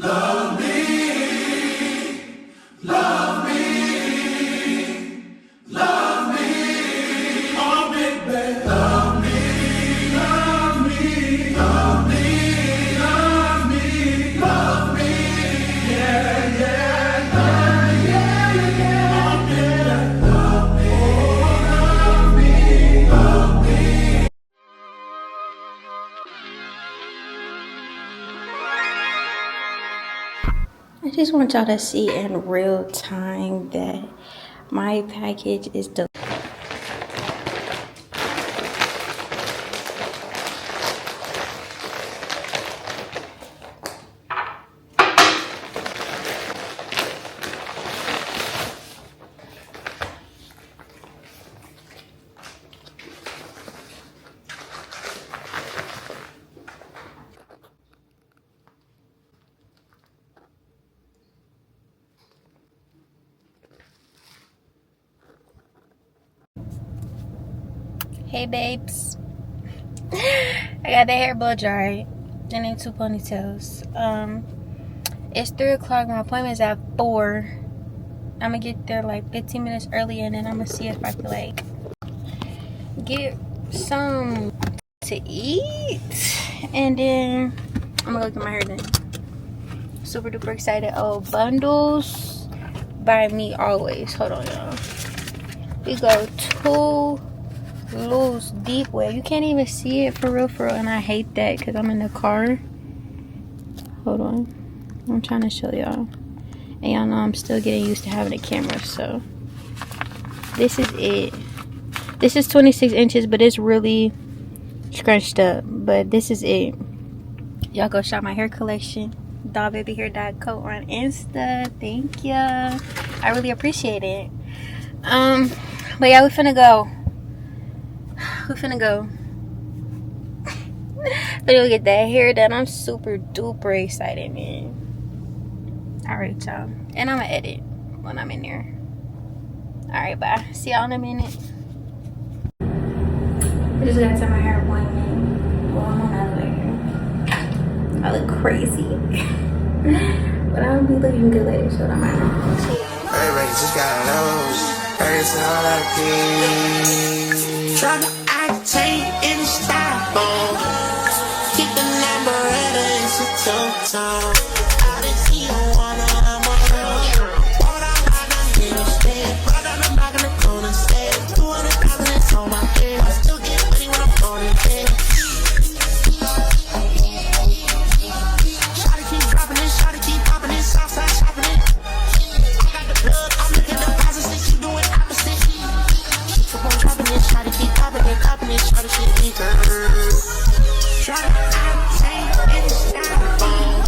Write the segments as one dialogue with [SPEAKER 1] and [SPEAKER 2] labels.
[SPEAKER 1] Love me, love me, love me, oh baby, love me, love me, love me, love me, love me, yeah, yeah, love me, yeah, yeah, oh baby, love me, love me, love me.
[SPEAKER 2] I just want y'all to see in real time that my package is delivered. Hey babes, I got the hair blow dried and then 2 ponytails. It's 3 o'clock. My appointment's at 4. I'm gonna get there like 15 minutes early, and then I'm gonna see if I can like get some to eat, and then I'm gonna go get my hair done. Super duper excited. Oh, bundles by me always. Hold on, y'all. We go 2 loose deep way. You can't even see it for real, and I hate that because I'm in the car. Hold on, I'm trying to show y'all, and y'all know I'm still getting used to having a camera. So this is it. This is 26 inches, but it's really scrunched up. But this is it. Y'all go shop my hair collection, dollbbabyhair.co on Insta. Thank ya, I really appreciate it. But yeah, we finna go. But we'll get that hair done. I'm super duper excited, man. Alright, y'all. And I'm gonna edit when I'm in there. Alright, bye. See y'all in a minute. I just got to my hair appointment. Well, I'm on that way here. I look crazy. But I'll be looking good later, so I'm out.
[SPEAKER 3] Everybody just got lows. It's all I keep. Tryna octane in the styrofoam. Keep the number at it's a two-tone. I didn't see you wanna, I'm a real. What I'm not gonna hear instead. Right on the back of the corner instead. 200,000 is on my head. I still get money when I'm on it dead. Shawty keep dropping it, shawty keep popping it, Southside shopping it. I got the plug, I'm looking the positive, she doing opposite. Keep on dropping it, shawty keep popping it, shawty shit eager. Tryna octane in the styrofoam.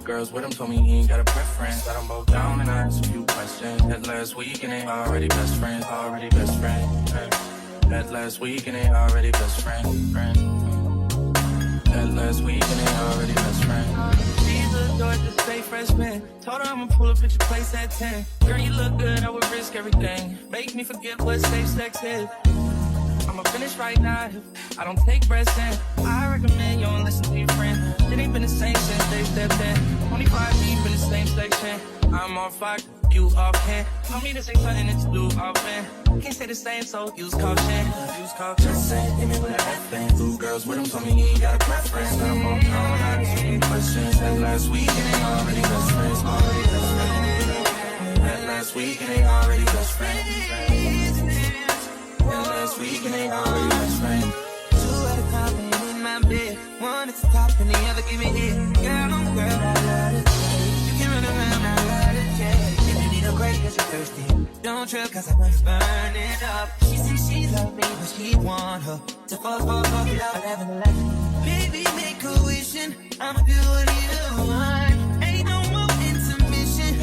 [SPEAKER 4] girls with him told me he ain't got a preference. Got them both down and I asked a few questions. Met last week and they already best friends. Already best friends. Met last week and they already best friends. Met last week and they already best friends. She's adored to stay freshman. Told her I'ma pull up at your place at 10. Girl, you look good, I would risk everything. Make me forget what safe sex is. I'ma finish right now. I don't take breaths in. I recommend you don't listen to your friend. It ain't been the same since they stepped in. 25 deep in the same section. I'm on fire, you off hand. Told me this ain't something that you do often. Can't say the same, so use caution. Use caution. Just say, hit me with an F and two girls with him told me he ain't got a preference. Got him on town, I just need questions. That last week and they already best friends. Already best friends. That last week and they already best friends. Last week and they already best friends.
[SPEAKER 3] Two at a time and in my bed. One at the top and the other give me head. Girl, I'm girl, I love it. You can run around, I love it, yeah. If you need a break, cause you're thirsty. Don't trip, cause I must burn it up. She says she love me, but she want her to fuck it up. Baby, make a wishing. I'ma do what you want. Ain't no more intermission.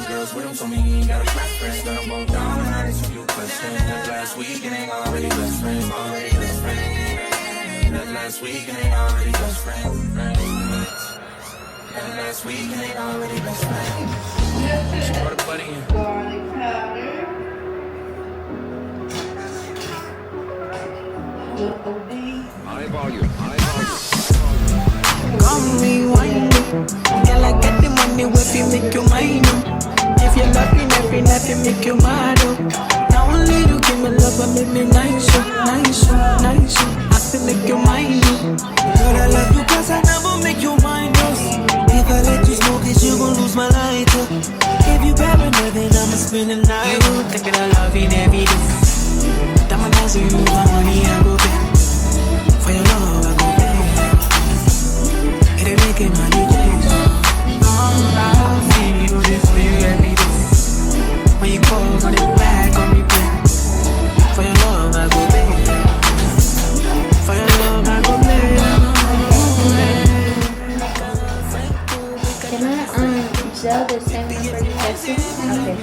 [SPEAKER 4] Girls with him told me he ain't got a preference. Got them both down and I asked a few questions. That last week and they already best friends. Already best friends. That last week and they already best friends. That last week and they already best friends. She brought a buddy in.
[SPEAKER 2] Garlic powder.
[SPEAKER 5] High volume, high volume.
[SPEAKER 6] Come rewind it. Girl, I got the money if you make you mine. If you're loving every night, you make you mad. Not only you give me love, but make me nice. Nice. I feel make you mine.
[SPEAKER 3] Girl, I love you cause I never make you mind us. If I let you smoke it, you gon' lose my lighter. If you paranoid, then I'ma spend the night.
[SPEAKER 6] You thinking I love you every day. Time I dance with you, my money I go pay. For your love, I go pay. It ain't making money days. I'll see you this for you every day. When you call, on it back on replay. For your love, I go pay. For your love, I go pay.
[SPEAKER 2] Can I gel the same number you tested? Okay,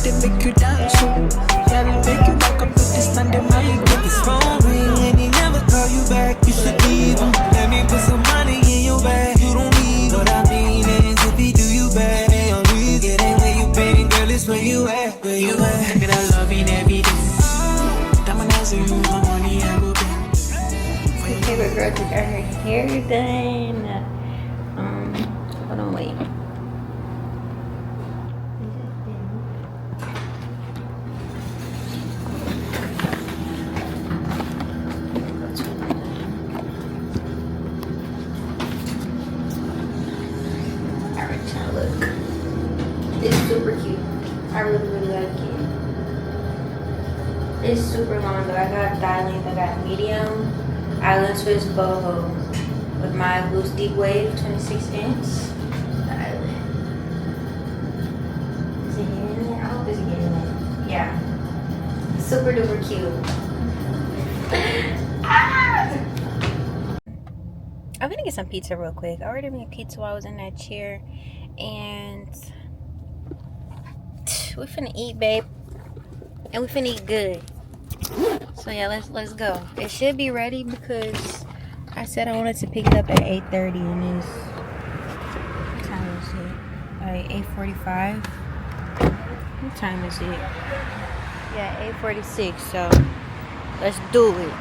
[SPEAKER 6] They make you dance, so yeah, they make you back up to this and they might get
[SPEAKER 3] This phone ring and he never call you back. You should leave him. Let me put some money in your bag. You don't need what I mean is if he do you bad, they on leave. It ain't where you been, girl, it's where you at. Where you at?
[SPEAKER 6] thinking I love you every day. Time I dance with you, my money I go pay.
[SPEAKER 2] my favorite girl just got her hair done. Hold on, wait. Look, it's super cute. I really like it. It's super long though. I got thigh length, I got medium. Island twist boho with my loose deep wave 26-inch. Island. Is it getting in there? I hope it's getting in there. Yeah. Super duper cute. I'm gonna get some pizza real quick. I ordered me a pizza while I was in that chair. And we finna eat, babe, and we finna eat good. So yeah, let's go. It should be ready because I said I wanted to pick it up at 8:30, and it's, what time is it? Like 8:45. What time is it? Yeah, 8:46. So let's do it.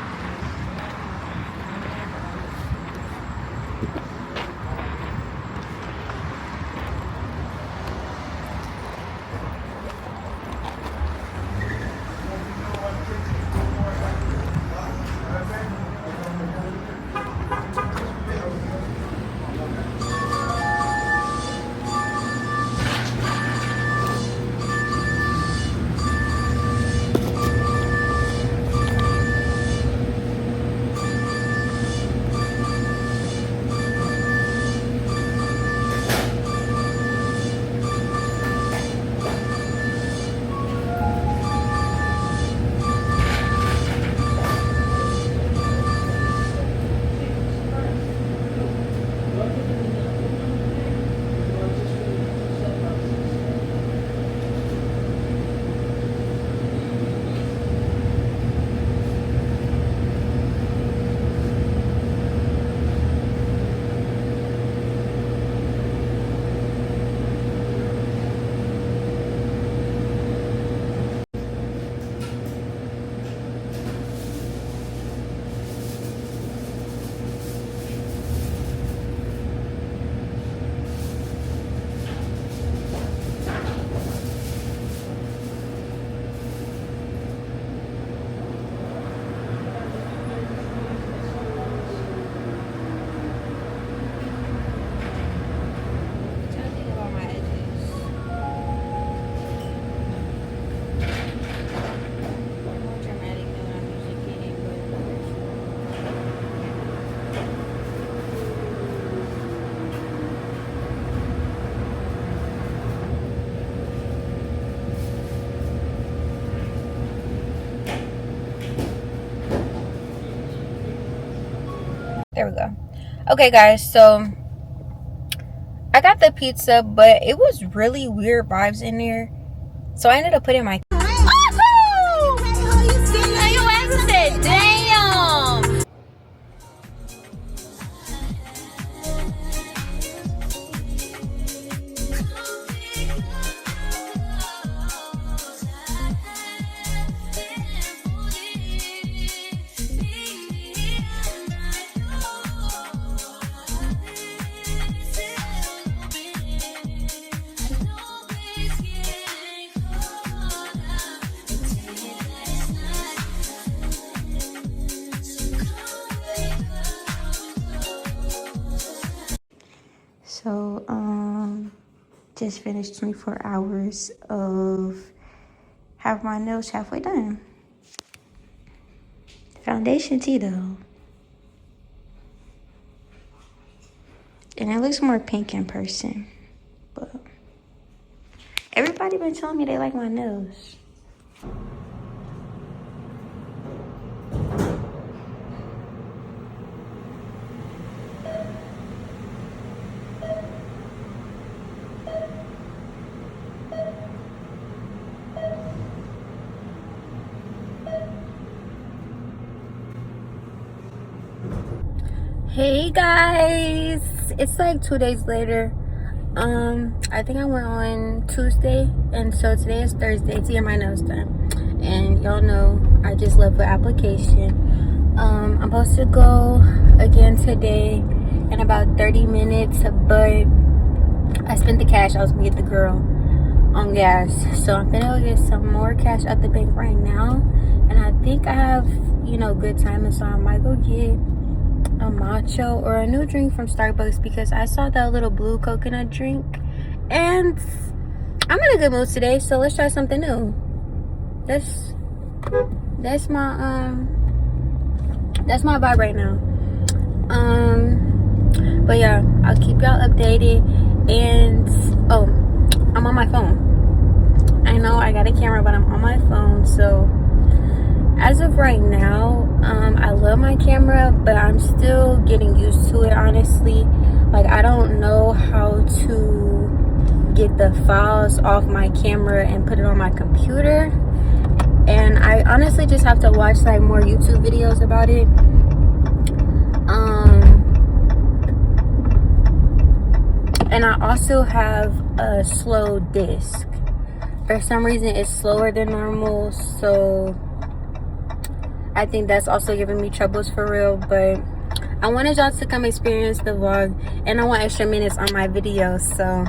[SPEAKER 2] There we go. Okay, guys, so I got the pizza, but it was really weird vibes in there. So I ended up putting my... Damn! So, just finished 24 hours of have my nails halfway done. Foundation tea though. And it looks more pink in person. But everybody been telling me they like my nails. Hey guys, it's like 2 days later. I think I went on Tuesday, and so today is Thursday to get my nails done. And y'all know I just left the application. I'm supposed to go again today in about 30 minutes, but I spent the cash. I was gonna get the girl on gas, so I'm gonna go get some more cash at the bank right now. And I think I have, you know, good timing, so I might go get a matcha or a new drink from Starbucks, because I saw that little blue coconut drink and I'm in a good mood today, so let's try something new. That's my vibe right now. But yeah, I'll keep y'all updated. And oh, I'm on my phone. I know I got a camera, but I'm on my phone, so as of right now, I love my camera, but I'm still getting used to it, honestly. Like, I don't know how to get the files off my camera and put it on my computer. And I honestly just have to watch like more YouTube videos about it. And I also have a slow disc. For some reason, it's slower than normal, so I think that's also giving me troubles for real. But I wanted y'all to come experience the vlog, and I want extra minutes on my videos, so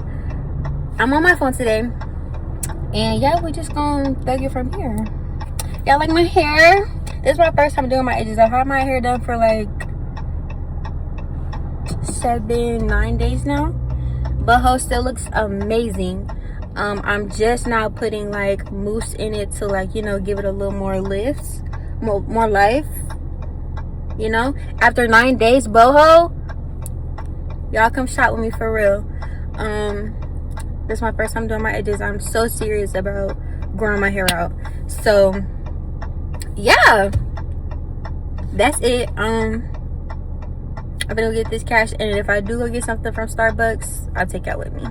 [SPEAKER 2] I'm on my phone today. And yeah, we just gonna thug it from here. Y'all like my hair? This is my first time doing my edges. I've had my hair done for like 7-9 days now. Boho still looks amazing. I'm just now putting like mousse in it to, like, you know, give it a little more lift, more life, you know. After 9 days, boho, y'all come shop with me for real. This is my first time doing my edges. I'm so serious about growing my hair out. So yeah, that's it. I'm gonna go get this cash, and if I do go get something from Starbucks, I'll take y'all with me.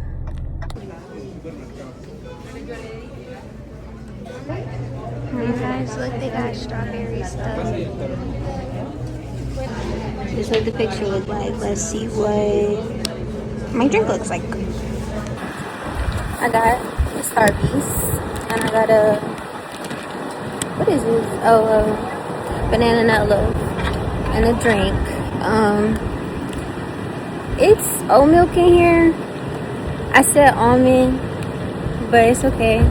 [SPEAKER 2] Hey guys, look, they got strawberry stuff. This is what the picture looked like. Let's see what my drink looks like. I got a Starbucks, and I got a, what is this? Oh, banana nut loaf and a drink. It's oat milk in here. I said almond, but it's okay.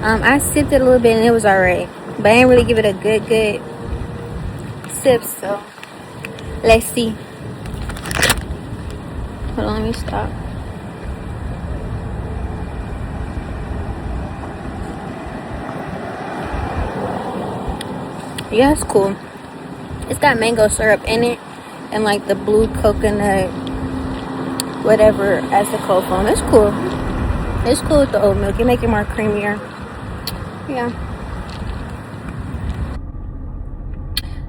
[SPEAKER 2] I sipped it a little bit and it was alright, but I didn't really give it a good sip, so let's see. Hold on, let me stop. Yeah, it's cool. It's got mango syrup in it and like the blue coconut whatever as the cold foam. It's cool. It's cool with the oat milk. You make it more creamier. Yeah.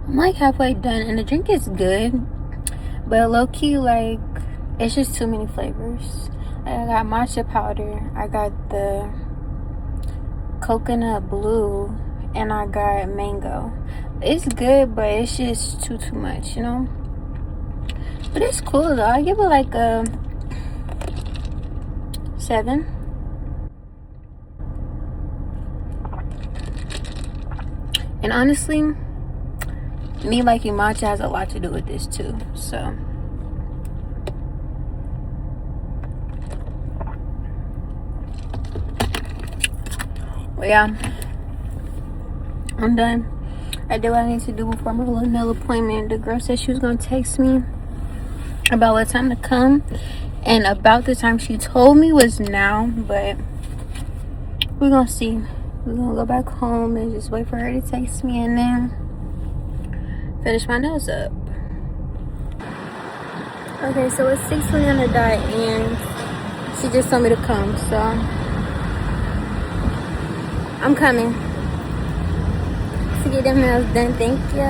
[SPEAKER 2] I'm like halfway done and the drink is good, But low-key, like, it's just too many flavors. I got matcha powder, I got the coconut blue, and I got mango. It's good, but it's just too much, you know. But it's cool though. I give it like a 7. And honestly, me liking matcha has a lot to do with this too. So but yeah, I'm done. I did what I need to do before my little nail appointment. The girl said she was gonna text me about what time to come, and about the time she told me was now, but we're gonna see. We're gonna go back home and just wait for her to text me and then finish my nails up. Okay, so it's 6:20 on the dot and she just told me to come, so I'm coming to get them nails done. Thank ya.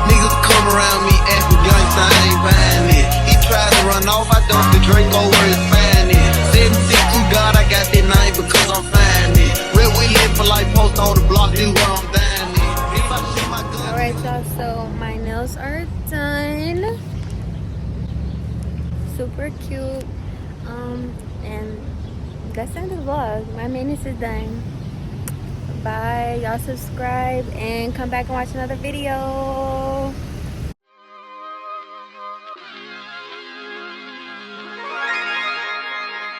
[SPEAKER 7] Niggas come around me acting gangsta, I ain't buying it. He tries to run off, I dump the Draco where it's finding. 762 God, I got that name because I'm finding. Real we live for life, post on the block, do where I'm dining. If I shoot my gun.
[SPEAKER 2] Alright y'all, so my nails are done. Super cute. And that's the end of the vlog. My maintenance is done. Bye. Y'all subscribe and come back and watch another video.